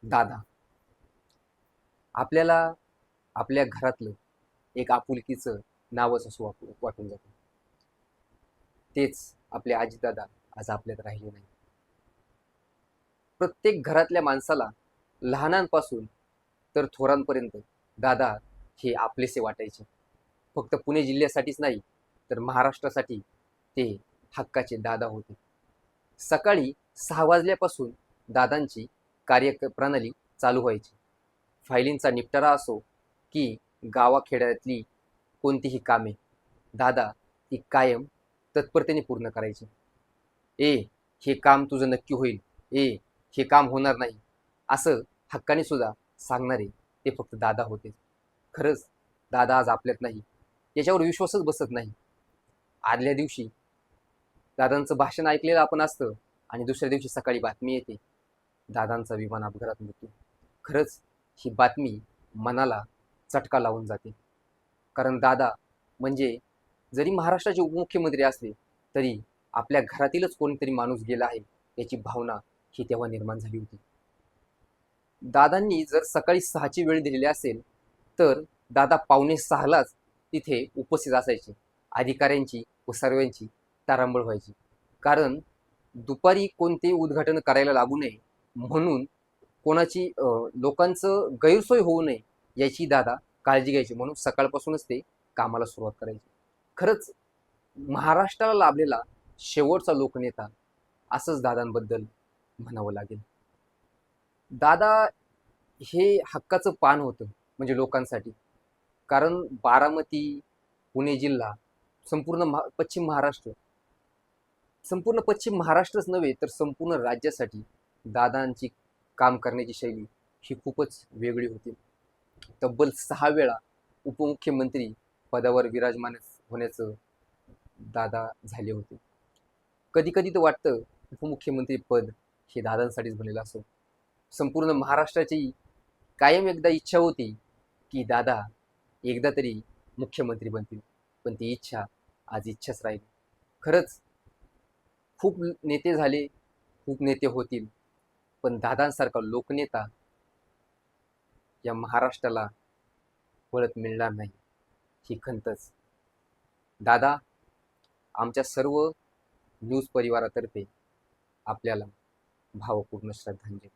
दादा आपल्याला आपल्या घरातलं एक आपुलकीचं नावच असं वाटून जातं. तेच आपले आजीदादा आज आपल्यात राहिले नाही. प्रत्येक घरातल्या माणसाला लहानांपासून तर थोरांपर्यंत दादा हे आपलेसे वाटायचे. फक्त पुणे जिल्ह्यासाठीच नाही तर महाराष्ट्रासाठी ते हक्काचे दादा होते. सकाळी 6 वाजल्यापासून दादांची कार्यप्रणाली चालू व्हायची. फायलींचा निपटारा असो की गावाखेड्यातली कोणतीही कामे दादा ती कायम तत्परतेने पूर्ण करायचे. ए हे काम तुझं नक्की होईल, ए हे काम होणार नाही, असं हक्काने सुद्धा सांगणारे ते फक्त दादा होते. खरंच दादा आज आपल्यात नाही याच्यावर विश्वासच बसत नाही. आदल्या दिवशी दादांचं भाषण ऐकलेलं आपण असतं आणि दुसऱ्या दिवशी सकाळी बातमी येते, दादांचा विमान अपघातात मृत्यू. खरंच ही बातमी मनाला चटका लावून जाते. कारण दादा म्हणजे जरी महाराष्ट्राचे उपमुख्यमंत्री असले तरी आपल्या घरातीलच कोणतरी माणूस गेला आहे याची भावना ही तेव्हा निर्माण झाली होती. दादांनी जर सकाळी 6ची वेळ दिलेली असेल तर दादा 5:45लाच तिथे उपस्थित असायचे. अधिकाऱ्यांची व सर्वांची तारांबळ व्हायची. कारण दुपारी कोणते उद्घाटन करायला लागू नये म्हणून कोणाची लोकांचं गैरसोय होऊ नये याची दादा काळजी घ्यायची. म्हणून सकाळपासूनच ते कामाला सुरुवात करायची. खरंच महाराष्ट्राला लाभलेला शेवटचा लोकनेता असंच दादांबद्दल म्हणावं लागेल. दादा हे हक्काचं पान होतं म्हणजे लोकांसाठी. कारण बारामती, पुणे जिल्हा, संपूर्ण संपूर्ण पश्चिम महाराष्ट्रच नव्हे तर संपूर्ण राज्यासाठी दादांची काम करण्याची शैली ही खूपच वेगळी होती. तब्बल 6 वेळा उपमुख्यमंत्री पदावर विराजमान होण्याचं दादा झाले होते. कधी कधी तर वाटतं उपमुख्यमंत्री पद हे दादांसाठीच बनलेलं असो. संपूर्ण महाराष्ट्राची कायम एकदा इच्छा होती की दादा एकदा तरी मुख्यमंत्री बनतील, पण ती इच्छा आज इच्छाच राहिली. खरंच खूप नेते झाले, खूप नेते होतील, पण दादांसारखा लोकनेता या महाराष्ट्राला परत मिळणार नाही ही खंतच. दादा आमच्या सर्व न्यूज परिवारातर्फे आपल्याला भावपूर्ण श्रद्धांजली.